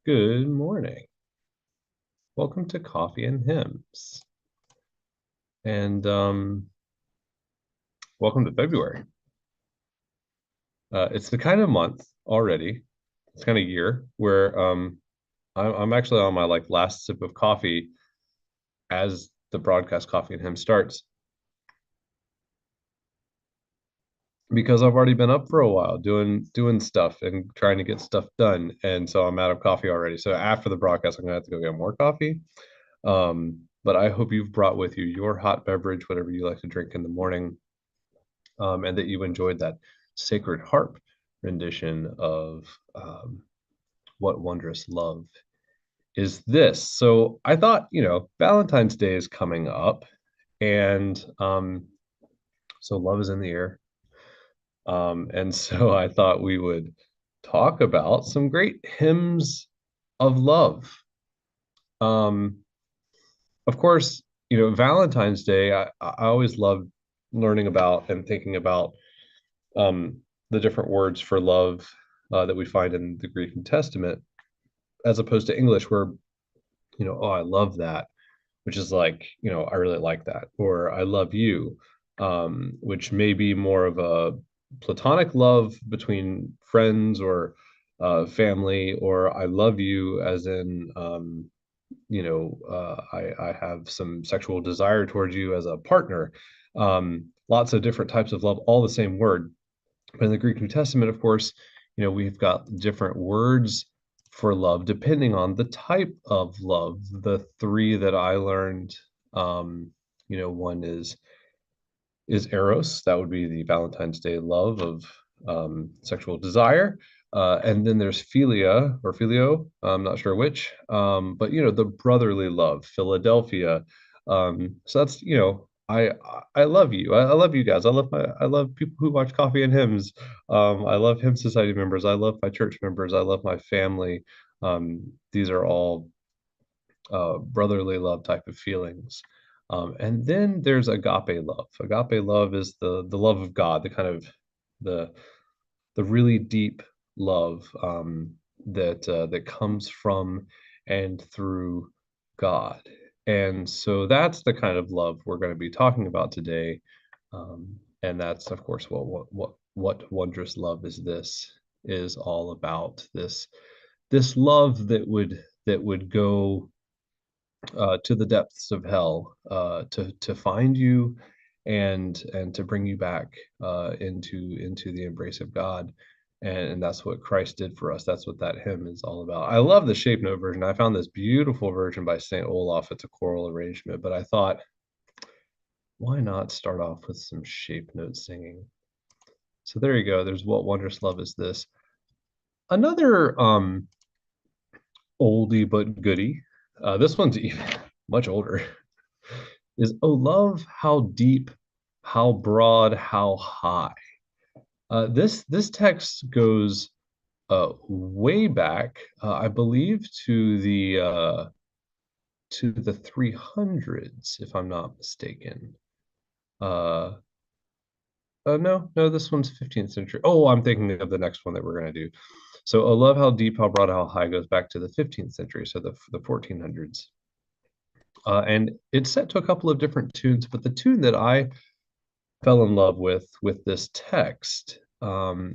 Good morning. Welcome to Coffee and Hymns. And welcome to February. It's the kind of month already, it's kind of year where I'm actually on my last sip of coffee as the broadcast Coffee and Hymns starts because I've already been up for a while doing stuff and trying to get stuff done. And so I'm out of coffee already. So after the broadcast, I'm gonna have to go get more coffee. But I hope you've brought with you your hot beverage, whatever you like to drink in the morning, and that you enjoyed that Sacred Harp rendition of What Wondrous Love Is This. So I thought, Valentine's Day is coming up, and so love is in the air. And so I thought we would talk about some great hymns of love. Um, of course, Valentine's Day, I always loved learning about and thinking about the different words for love that we find in the Greek New Testament, as opposed to English, where, oh, I love that, which is like, I really like that, or I love you, which may be more of a platonic love between friends or family, or I love you as in, I have some sexual desire towards you as a partner. Lots of different types of love, all the same word. But in the Greek New Testament, of course, we've got different words for love depending on the type of love. The three that I learned, one is eros. That would be the Valentine's Day love of sexual desire. And then there's philia or filio, I'm not sure which, but the brotherly love, Philadelphia. So that's, I love you. I love you guys. I love people who watch Coffee and Hymns. I love Hymn Society members. I love my church members. I love my family. These are all brotherly love type of feelings. And then there's agape love. Agape love is the love of God, the kind of the the really deep love that comes from and through God. And so that's the kind of love we're going to be talking about today. And that's, of course, what wondrous love is this is all about. This love that would go to the depths of hell, to find you and to bring you back into the embrace of God. And that's what Christ did for us. That's what that hymn is all about. I love the shape note version. I found this beautiful version by St. Olaf. It's a choral arrangement, but I thought, why not start off with some shape note singing? So there you go. There's What Wondrous Love Is This. Another oldie but goodie. This one's even much older. Is oh love, how deep, how broad, how high. This text goes way back, I believe, to the 300s, if I'm not mistaken. Uh, no, this one's 15th century. Oh, I'm thinking of the next one that we're going to do. So, oh love, how deep, how broad, how high goes back to the 15th century, so the 1400s. And it's set to a couple of different tunes, but the tune that I fell in love with this text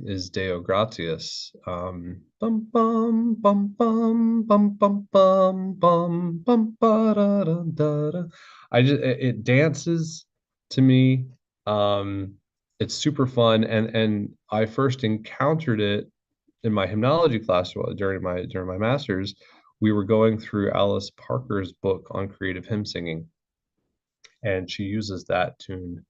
is Deo Gratias. Bum bum bum bum bum bum bum bum bum ba da da da da. It dances to me. It's super fun, and I first encountered it in my hymnology class during my master's. We were going through Alice Parker's book on creative hymn singing, and she uses that tune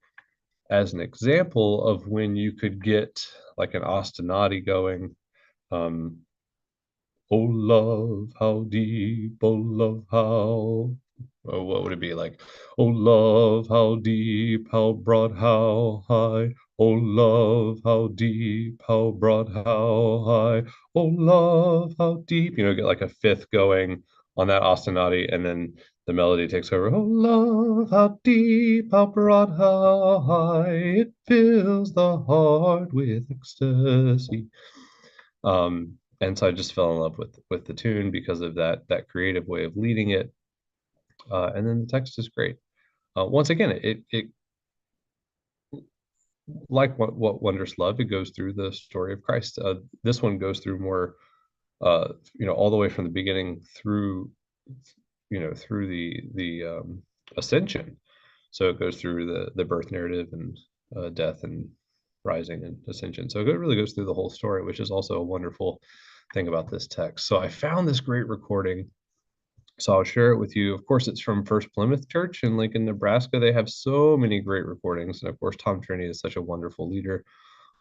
as an example of when you could get like an ostinati going. Um, oh love, how deep, oh love, how, oh, what would it be like? Oh love, how deep, how broad, how high. Oh love, how deep, how broad, how high. Oh love, how deep. Get like a fifth going on that ostinati, and then the melody takes over. Oh love, how deep, how broad, how high. It fills the heart with ecstasy. And so I just fell in love with the tune because of that creative way of leading it. And then the text is great. Once again, it like what wonders love, it goes through the story of Christ. This one goes through more, all the way from the beginning through, through the ascension. So it goes through the birth narrative and death and rising and ascension. So it really goes through the whole story, which is also a wonderful thing about this text. So I found this great recording. So I'll share it with you. Of course, it's from First Plymouth Church in Lincoln, Nebraska. They have so many great recordings. And of course, Tom Trinity is such a wonderful leader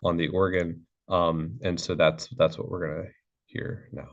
on the organ. And so that's what we're going to hear now.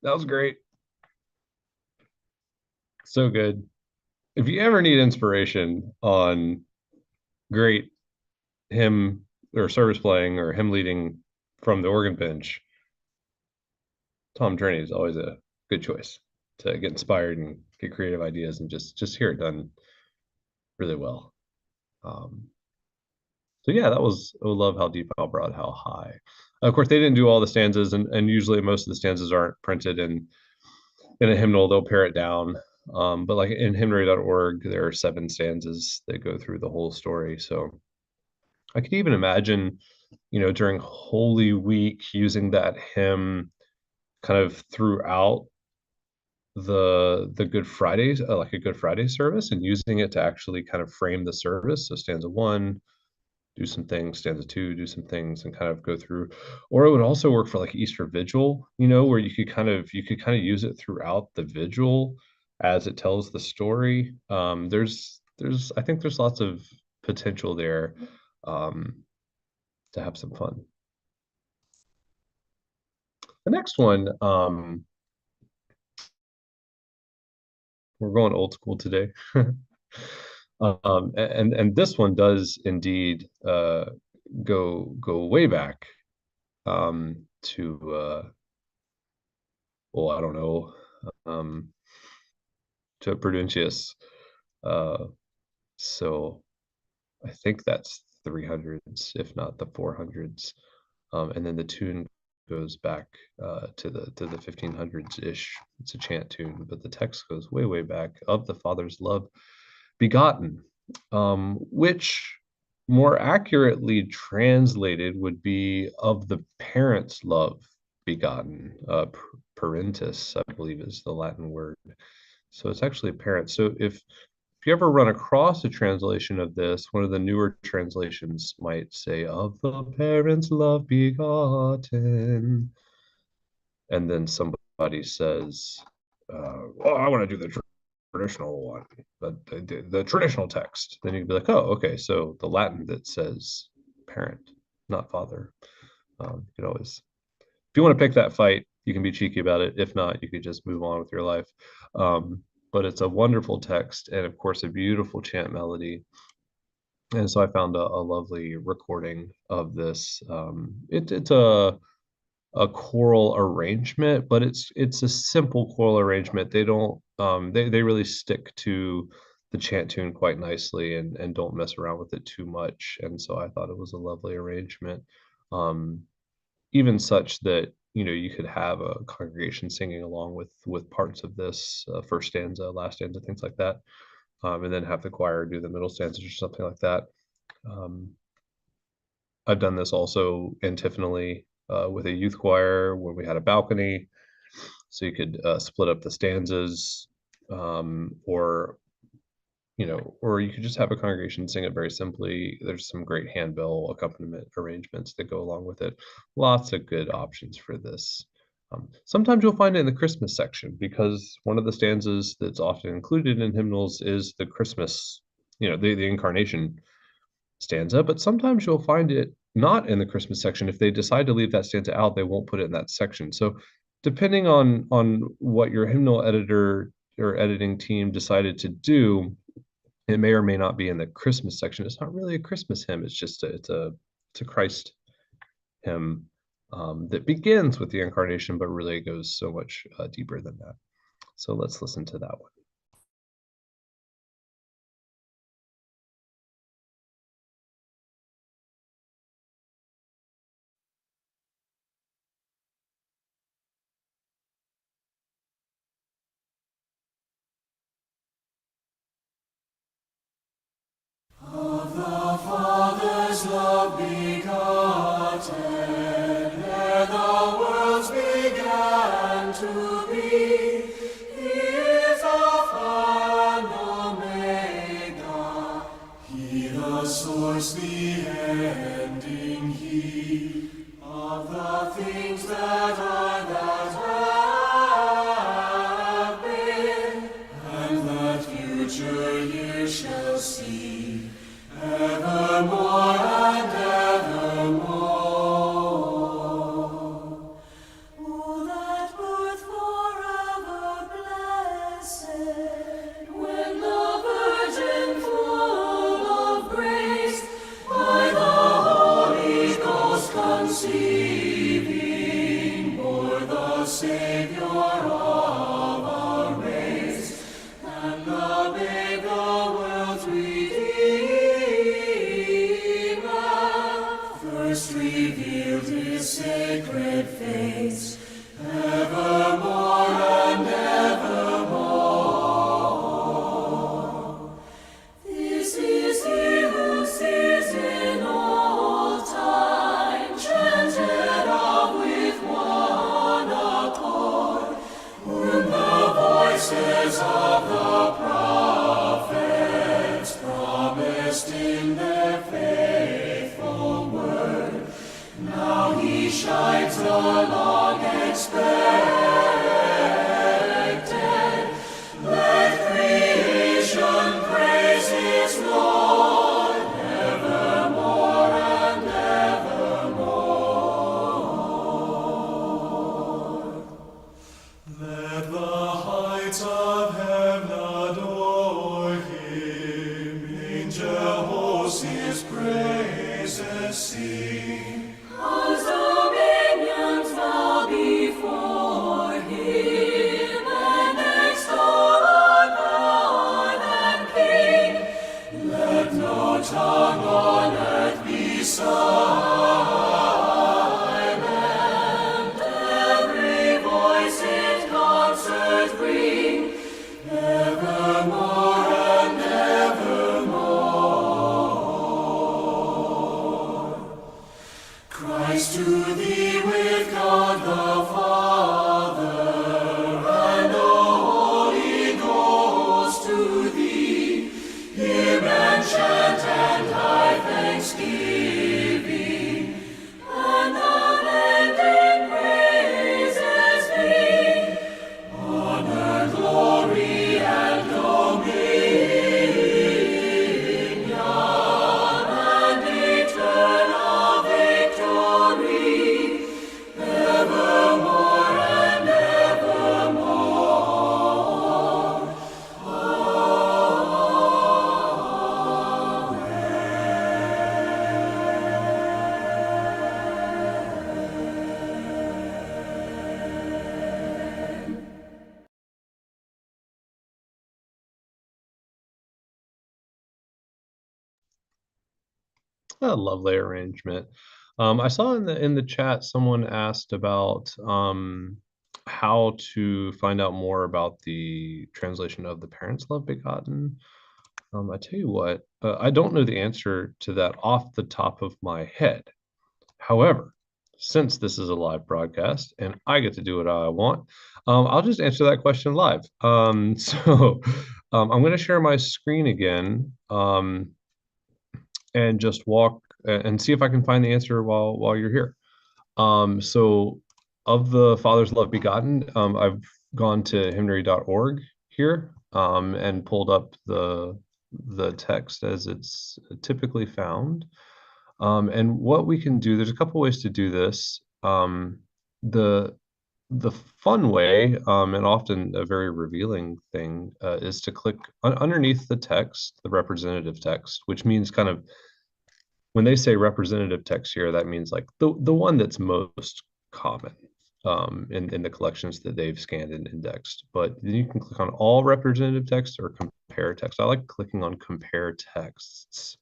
That was great. So good. If you ever need inspiration on great hymn or service playing or hymn leading from the organ bench, Tom Trinity is always a good choice to get inspired and get creative ideas and just hear it done really well. So yeah, that was, I love how deep, how broad, how high. Of course, they didn't do all the stanzas, and usually most of the stanzas aren't printed in a hymnal. They'll pare it down. But like in hymnary.org, there are 7 stanzas that go through the whole story. So I could even imagine, during Holy Week, using that hymn kind of throughout the Good Fridays, like a Good Friday service, and using it to actually kind of frame the service. So stanza 1, do some things, stanza 2, do some things, and kind of go through. Or it would also work for like Easter Vigil, where you could kind of use it throughout the vigil as it tells the story. There's I think there's lots of potential there to have some fun. The next one, we're going old school today. And this one does indeed go way back to well, I don't know, to Prudentius. So I think that's 300s, if not the 400s. And then the tune goes back to the 1500s ish. It's a chant tune, but the text goes way back. Of the Father's love begotten, which more accurately translated would be of the parents' love begotten. Parentis, I believe, is the Latin word. So it's actually parent. So if you ever run across a translation of this, one of the newer translations might say, of the parents' love begotten. And then somebody says, well, I want to do the traditional one, but the traditional text. Then you'd be like, oh, okay, so the Latin that says parent, not father. You could always, if you want to pick that fight, you can be cheeky about it. If not, you could just move on with your life. But it's a wonderful text, and of course, a beautiful chant melody. And so I found a lovely recording of this. It's a choral arrangement, but it's a simple choral arrangement. They don't they really stick to the chant tune quite nicely and don't mess around with it too much. And so I thought it was a lovely arrangement. Even such that you could have a congregation singing along with parts of this first stanza, last stanza, things like that, and then have the choir do the middle stanzas or something like that. I've done this also antiphonally with a youth choir when we had a balcony, so you could split up the stanzas, or you could just have a congregation sing it very simply. There's some great handbell accompaniment arrangements that go along with it. Lots of good options for this. Sometimes you'll find it in the Christmas section, because one of the stanzas that's often included in hymnals is the Christmas, the incarnation stanza, but sometimes you'll find it not in the Christmas section. If they decide to leave that stanza out, they won't put it in that section. So depending on what your hymnal editor or editing team decided to do, it may or may not be in the Christmas section. It's not really a Christmas hymn. It's just it's a Christ hymn that begins with the incarnation, but really goes so much deeper than that. So let's listen to that one. Of the Father's love begotten, ere the worlds began to be, He is Alpha and Omega, He the source, the ending, He of the things that are, that have been, and that future years shall see, evermore and evermore. Oh, that birth forever blessed, when the Virgin full of grace, by the Holy Ghost conceiving, bore the Savior of our race, and the babe the world's Redeemer, first revealed His sacred face, evermore and evermore. This is He who sees in old time, chanted of with one accord, whom the voices of the prophets promised in their faithful word. Now He shines the long expected. Let creation praise Him. Christ to thee with God the Father and the Holy Ghost to thee, hymn and chant and high thanksgiving, and unending praises be, honor, glory, and dominion, and eternal victory, evermore and evermore. A lovely arrangement. I saw in the chat someone asked about how to find out more about the translation of the parents love begotten. I tell you what, I don't know the answer to that off the top of my head. However, since this is a live broadcast and I get to do what I want, I'll just answer that question live. I'm going to share my screen again. And just walk and see if I can find the answer while you're here. So of the Father's Love Begotten, I've gone to hymnary.org here and pulled up the text as it's typically found. And what we can do, there's a couple ways to do this. The the fun way, and often a very revealing thing, is to click underneath the text, the representative text, which means kind of when they say representative text here, that means like the one that's most common in the collections that they've scanned and indexed. But then you can click on all representative text or compare text. I like clicking on compare texts.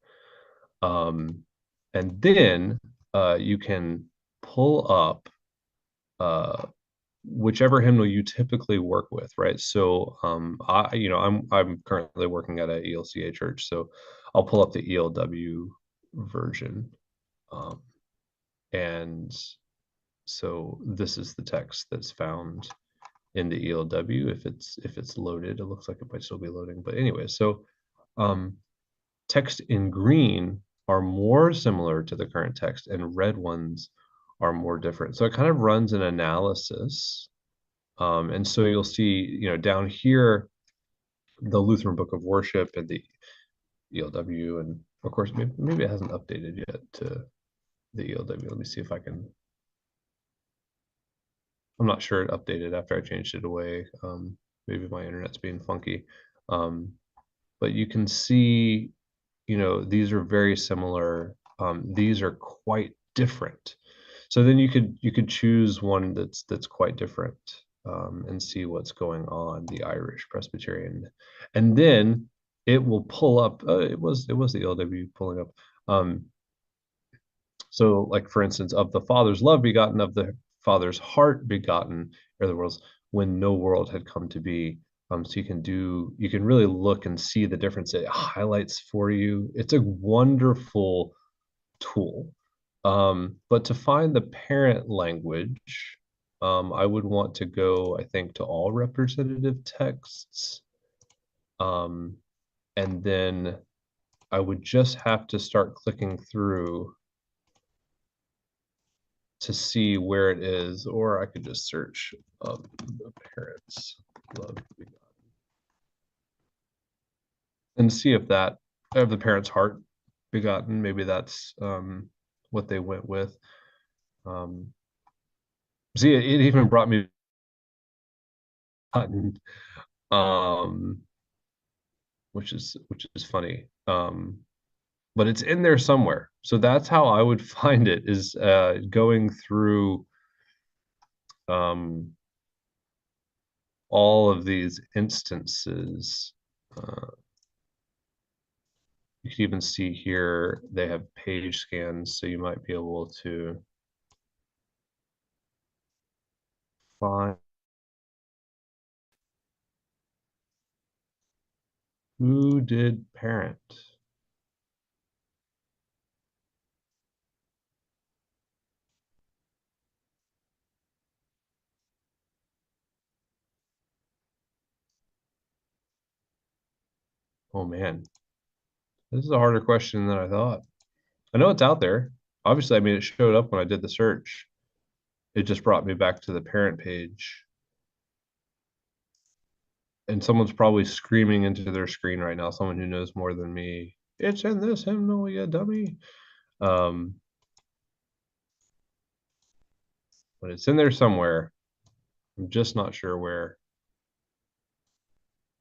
And then you can pull up whichever hymnal you typically work with, right? So I'm currently working at a ELCA church, so I'll pull up the ELW version. And so this is the text that's found in the ELW. If it's loaded, it looks like it might still be loading. But anyway, so text in green are more similar to the current text, and red ones are more different. So it kind of runs an analysis. And so you'll see, down here, the Lutheran Book of Worship and the ELW, and of course, maybe it hasn't updated yet to the ELW. Let me see if I can. I'm not sure it updated after I changed it away. Maybe my internet's being funky. But you can see, these are very similar. These are quite different. So then you could choose one that's quite different and see what's going on, the Irish Presbyterian, and then it will pull up. It was the LW pulling up. So, like for instance, of the Father's love begotten, of the Father's heart begotten, are the worlds when no world had come to be. So you can really look and see the difference. It highlights for you. It's a wonderful tool. But to find the parent language, I would want to go, I think, to all representative texts. And then I would just have to start clicking through to see where it is, or I could just search the parents love begotten and see if that of the parents heart begotten, maybe that's what they went with. See, it even brought me button, which is funny. But it's in there somewhere. So that's how I would find it, is going through all of these instances. You can even see here they have page scans, so you might be able to find who did parent. Oh man, this is a harder question than I thought. I know it's out there. Obviously, I mean, it showed up when I did the search. It just brought me back to the parent page. And someone's probably screaming into their screen right now, someone who knows more than me. It's in this hymnal, you dummy. Um, but it's in there somewhere. I'm just not sure where.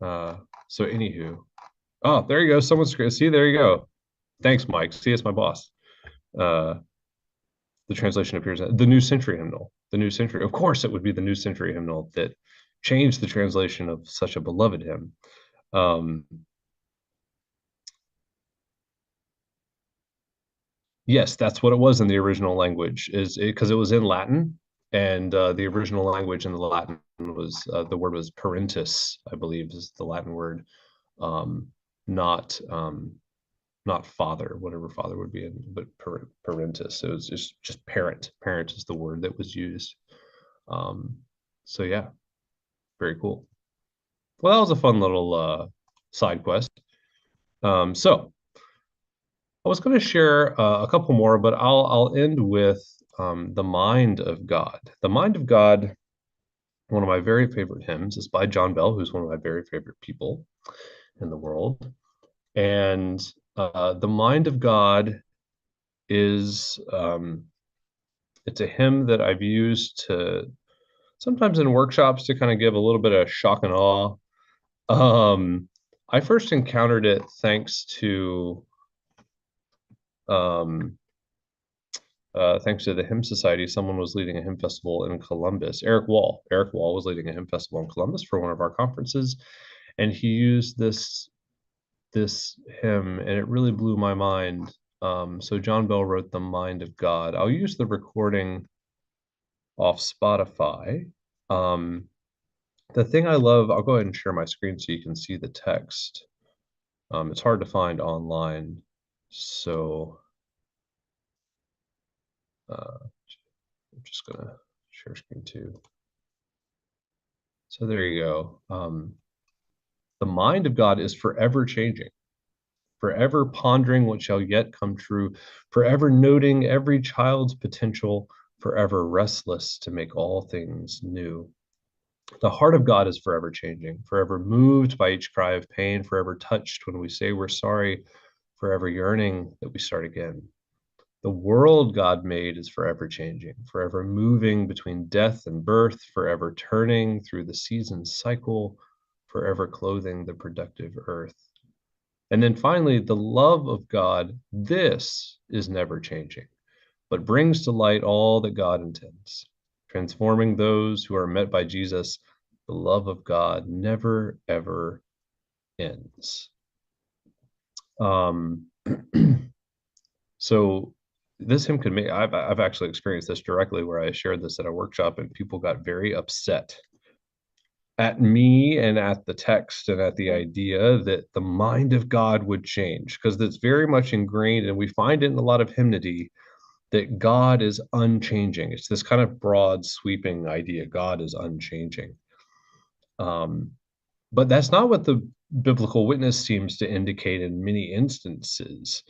Uh, so anywho. Oh, there you go. Someone's see, there you go. Thanks, Mike. See, it's my boss. Uh, the translation appears the New Century hymnal. The New Century. Of course, it would be the New Century hymnal that changed the translation of such a beloved hymn. Yes, that's what it was in the original language, is because it was in Latin, and the original language in the Latin was the word was parentis, I believe, is the Latin word, um, not not father, whatever father would be in, but parentis. So it was just parent. Parent is the word that was used. Um, so yeah, very cool. Well, that was a fun little side quest. So I was going to share a couple more, but I'll end with the Mind of God. The Mind of God, one of my very favorite hymns, is by John Bell, who's one of my very favorite people in the world. And the Mind of God is it's a hymn that I've used to sometimes in workshops to kind of give a little bit of shock and awe. Um, I first encountered it um, thanks to the Hymn Society. Someone was leading a hymn festival in Columbus. Eric Wall. Eric Wall was leading a hymn festival in Columbus for one of our conferences, and he used this hymn, and it really blew my mind. So John Bell wrote "The Mind of God." I'll use the recording off Spotify. Um, the thing I love, I'll go ahead and share my screen so you can see the text. It's hard to find online, so I'm just gonna share screen too. So there you go. The mind of God is forever changing, forever pondering what shall yet come true, forever noting every child's potential, forever restless to make all things new. The heart of God is forever changing, forever moved by each cry of pain, forever touched when we say we're sorry, forever yearning that we start again. The world God made is forever changing, forever moving between death and birth, forever turning through the season's cycle, forever clothing the productive earth. And then finally, the love of God, this is never changing, but brings to light all that God intends, transforming those who are met by Jesus. The love of God never, ever ends. Um, so this hymn could make, I've actually experienced this directly where I shared this at a workshop and people got very upset at me and at the text and at the idea that the mind of God would change, because that's very much ingrained, and we find it in a lot of hymnody that God is unchanging. It's this kind of broad, sweeping idea. God is unchanging. Um, but that's not what the biblical witness seems to indicate in many instances,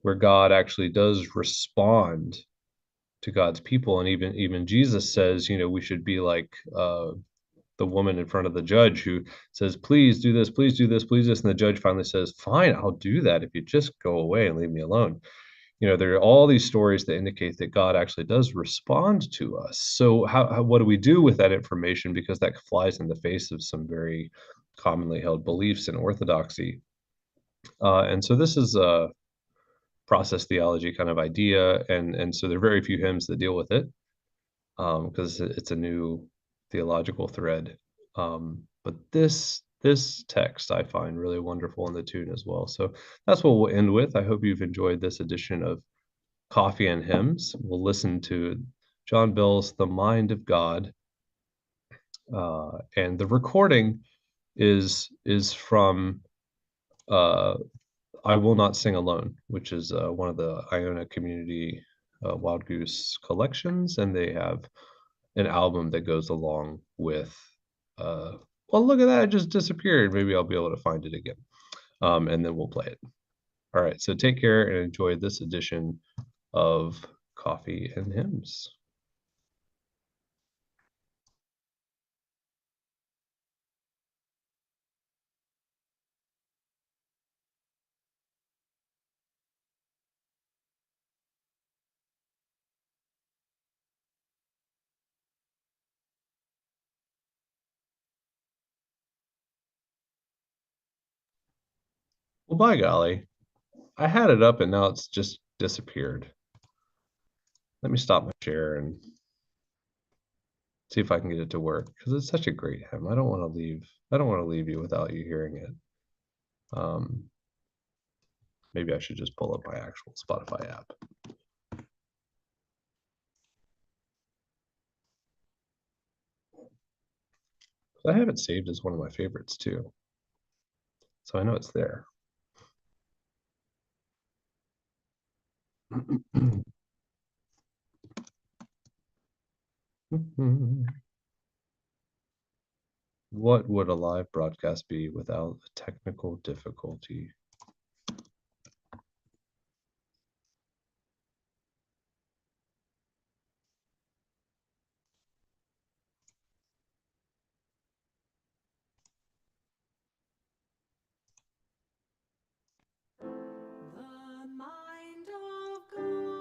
where God actually does respond to God's people. And even Jesus says, you know, we should be like the woman in front of the judge who says, please do this, please do this, please this. And the judge finally says, fine, I'll do that if you just go away and leave me alone. You know, there are all these stories that indicate that God actually does respond to us. So what do we do with that information? Because that flies in the face of some very commonly held beliefs in orthodoxy. And so this is a process theology kind of idea. And so there are very few hymns that deal with it because it's a new theological thread. But this text I find really wonderful in the tune as well. So that's what we'll end with. I hope you've enjoyed this edition of Coffee and Hymns. We'll listen to John Bell's The Mind of God. And the recording is from I Will Not Sing Alone, which is one of the Iona Community Wild Goose collections, and they have an album that goes along with well, look at that, it just disappeared. Maybe I'll be able to find it again. and then we'll play it. All right, so take care and enjoy this edition of Coffee and Hymns. Well, by golly, I had it up and now it's just disappeared. Let me stop my share and see if I can get it to work because it's such a great hymn. I don't want to leave you without you hearing it. Maybe I should just pull up my actual Spotify app. I have it saved as one of my favorites too, so I know it's there. What would a live broadcast be without a technical difficulty? The mind of God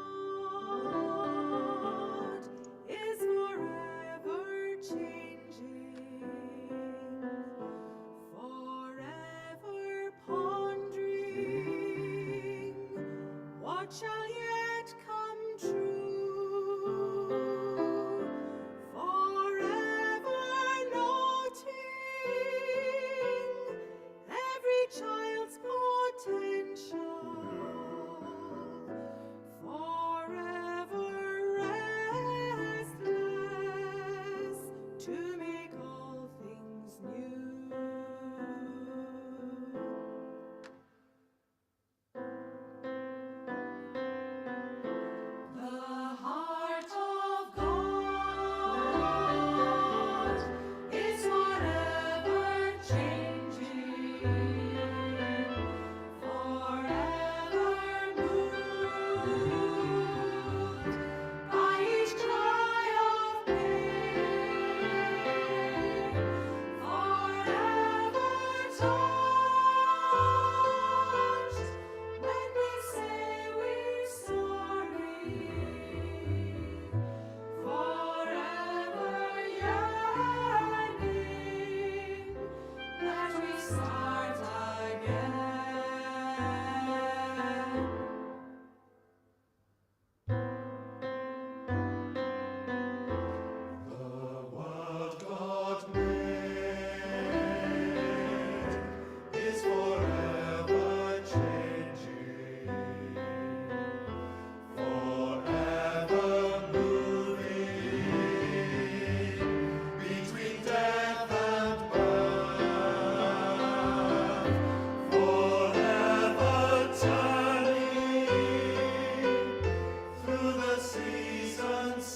is forever changing, forever pondering what shall yet come true, forever noting every child's potential, forever restless to make all things new. The heart of God is forever changing, forever moved by each cry of pain, forever touched when we say we're sorry, forever yearning that we start again. The world God made is forever changing, forever moving between death and birth, forever turning through the seasons.